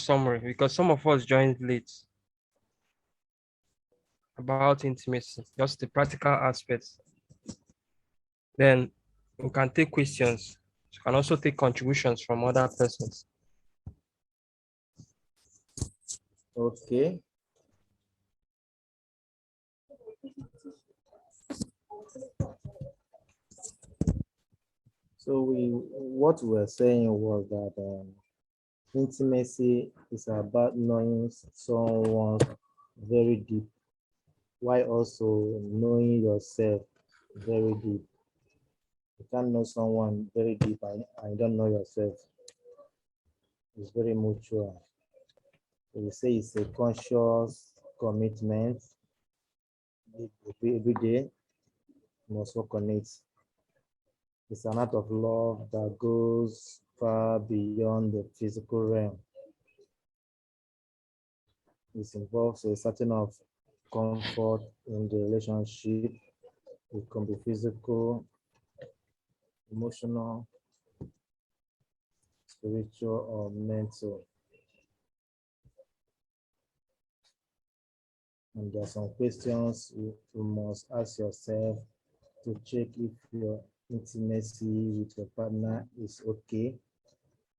summary because some of us joined late about intimacy, just the practical aspects. Then we can take questions. You can also take contributions from other persons. Okay. So what we were saying was that intimacy is about knowing someone very deep, while also knowing yourself very deep. You can't know someone very deep and you don't know yourself. It's very mutual. So we say it's a conscious commitment. Every day, you must work on it. It's an act of love that goes far beyond the physical realm. It involves a certain of comfort in the relationship. It can be physical, emotional, spiritual, or mental. And there are some questions you must ask yourself to check if your intimacy with your partner is okay.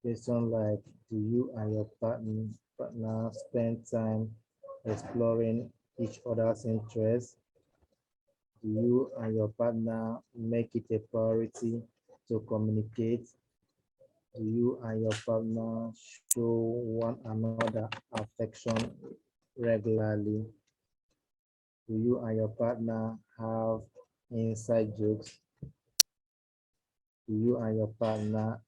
Questions like, do you and your partner spend time exploring each other's interests? Do you and your partner make it a priority to communicate? Do you and your partner show one another affection regularly? Do you and your partner have inside jokes? Do you and your partner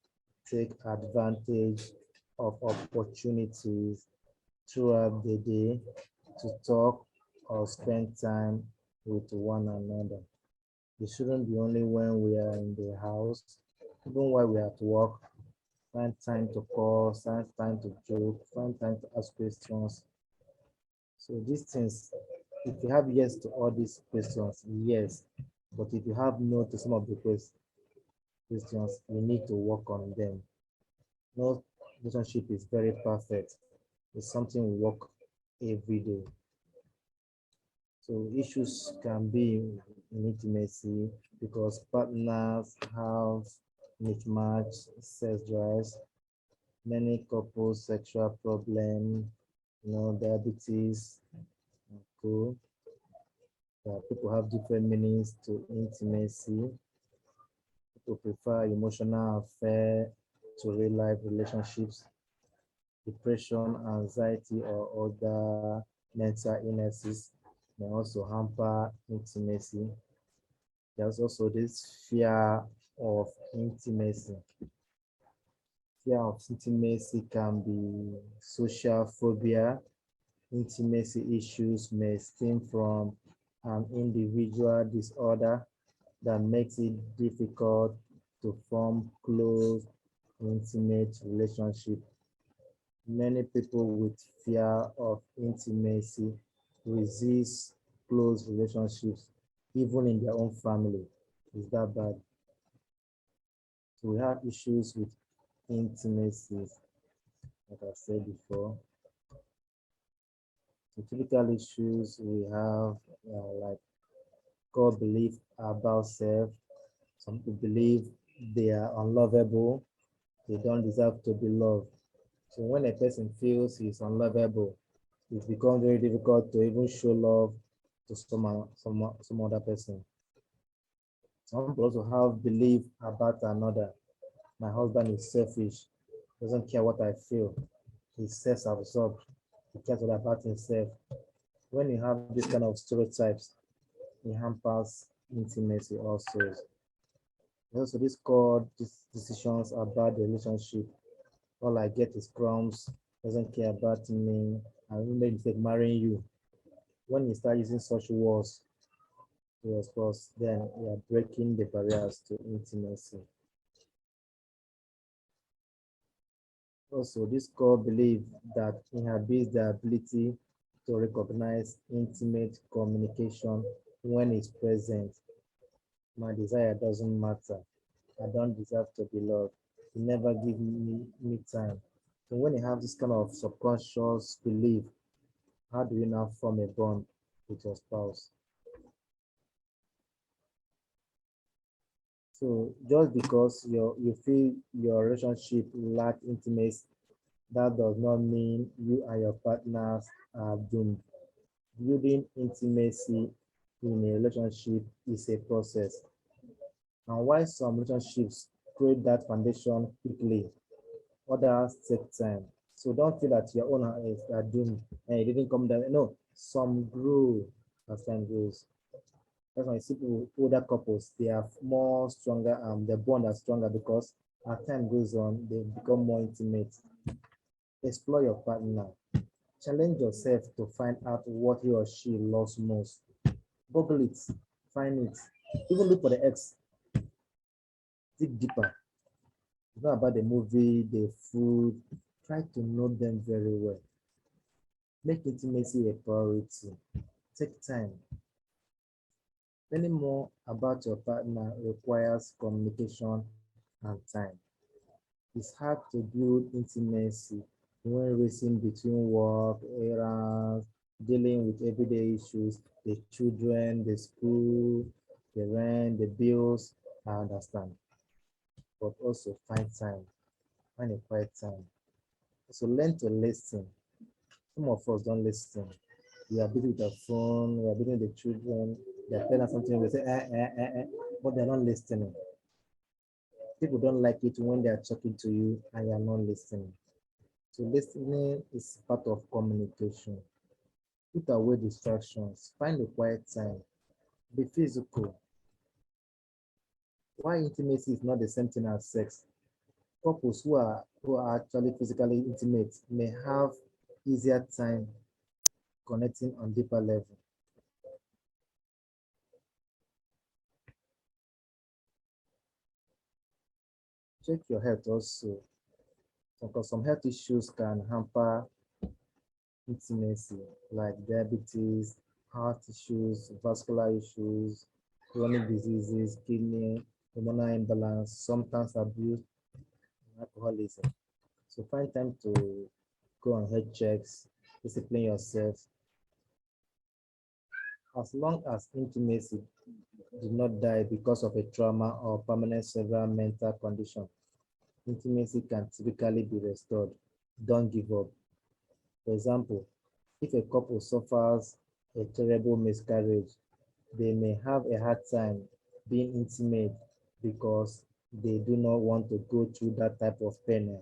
take advantage of opportunities throughout the day to talk or spend time with one another? It shouldn't be only when we are in the house, even while we are at work. Find time to call, find time to joke, find time to ask questions. So these things, if you have yes to all these questions, yes. But if you have no to some of the questions, you need to work on them. No relationship is very perfect. It's something we work every day. So issues can be in intimacy because partners have mismatched sex drives, many couples sexual problem, diabetes, cool. People have different meanings to intimacy. People prefer emotional affair to real life relationships. Depression, anxiety, or other mental illnesses may also hamper intimacy. There's also this fear of intimacy. Fear of intimacy can be social phobia. Intimacy issues may stem from an individual disorder that makes it difficult to form close, intimate relationship. Many people with fear of intimacy resist close relationships, even in their own family. Is that bad? So we have issues with intimacy, like I said before. The typical issues we have like core belief about self. Some people believe they are unlovable, they don't deserve to be loved. So when a person feels he's unlovable, it becomes very difficult to even show love to some other person. Some people also have belief about another. My husband is selfish, doesn't care what I feel. He's self-absorbed. He cares all about himself. When you have this kind of stereotypes, it hampers intimacy also. Also, this called decisions about the relationship. All I get is crumbs, doesn't care about me, I will make mistake marrying you. When you start using such words to your spouse, then you are breaking the barriers to intimacy. Also, this core belief that inhibits the ability to recognize intimate communication when it's present. My desire doesn't matter. I don't deserve to be loved. You never give me time. So when you have this kind of subconscious belief, how do you now form a bond with your spouse? So just because you feel your relationship lack intimacy, that does not mean you and your partners are doomed. Building intimacy in a relationship is a process. And while some relationships create that foundation quickly, others take time. So don't feel that your own is are doomed and it didn't come down. No, some grow as time goes. That's why you see people, older couples, they are more stronger and the bond are stronger because as time goes on, they become more intimate. Explore your partner. Challenge yourself to find out what he or she loves most. Google it, find it. Even look for the X, dig deeper. It's not about the movie, the food. Try to know them very well. Make intimacy a priority. Take time. Learning more about your partner requires communication and time. It's hard to build intimacy when racing between work, errands, dealing with everyday issues, the children, the school, the rent, the bills. I understand. But also find a quiet time. So learn to listen. Some of us don't listen. We are busy with the phone, we are busy with the children, they're telling us something, we say, but they're not listening. People don't like it when they are talking to you and you're not listening. So listening is part of communication. Put away distractions. Find a quiet time. Be physical. Why intimacy is not the same thing as sex? Couples who are actually physically intimate may have easier time connecting on deeper level. Check your health also, because some health issues can hamper intimacy, like diabetes, heart issues, vascular issues, chronic diseases, kidney, hormonal imbalance, substance abuse, and alcoholism. So find time to go on health checks, discipline yourself. As long as intimacy did not die because of a trauma or permanent severe mental condition, intimacy can typically be restored. Don't give up. For example, if a couple suffers a terrible miscarriage, they may have a hard time being intimate because they do not want to go through that type of pain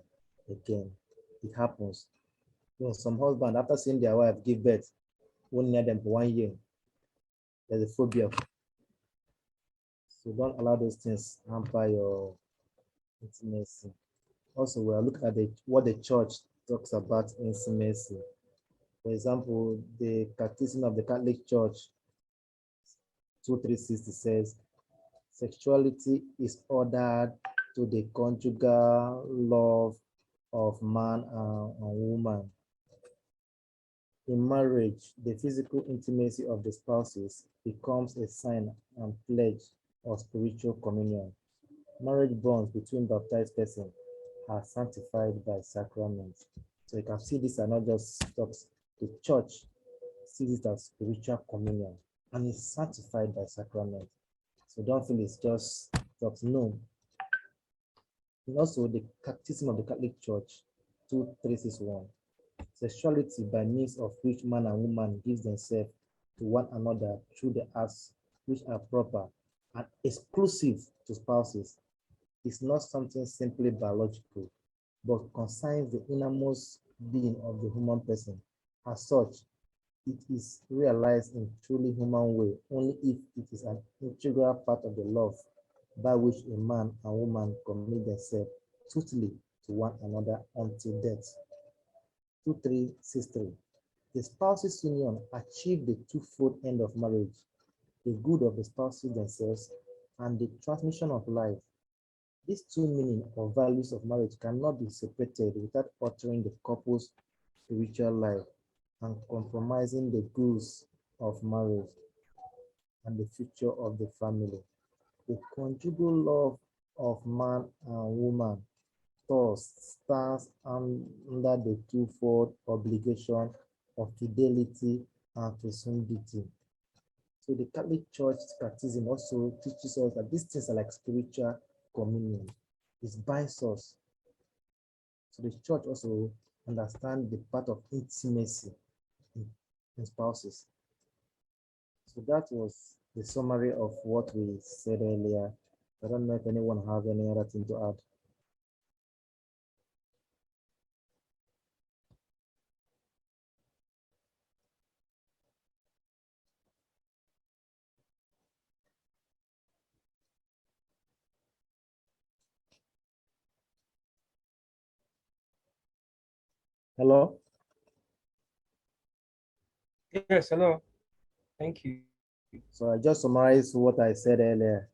again. It happens. Some husband, after seeing their wife give birth, won't near them for 1 year. There's a phobia. So don't allow those things hamper your intimacy. Also, we are looking at what the church talks about intimacy. For example, the Catechism of the Catholic Church 2360 says, sexuality is ordered to the conjugal love of man and woman. In marriage, the physical intimacy of the spouses becomes a sign and pledge of spiritual communion. Marriage bonds between baptized persons are sanctified by sacrament. So you can see these are not just talks. The church sees it as spiritual communion and is sanctified by sacrament. So don't feel it's just talks. No. And also the Catechism of the Catholic Church 2361. Sexuality by means of which man and woman gives themselves to one another through the acts which are proper and exclusive to spouses is not something simply biological, but concerns the innermost being of the human person. As such, it is realized in truly human way only if it is an integral part of the love by which a man and woman commit themselves totally to one another until death. 2363. The spouses' union achieve the twofold end of marriage, the good of the spouses themselves and the transmission of life. These two meanings or values of marriage cannot be separated without altering the couple's spiritual life and compromising the goals of marriage and the future of the family. The conjugal love of man and woman thus stands under the twofold obligation of fidelity and presumability. So the Catholic Church Catechism also teaches us that these things are like spiritual communion. It binds us. So the church also understands the part of intimacy in spouses. So that was the summary of what we said earlier. I don't know if anyone have any other thing to add. Hello? Yes, hello. Thank you. So I just summarized what I said earlier.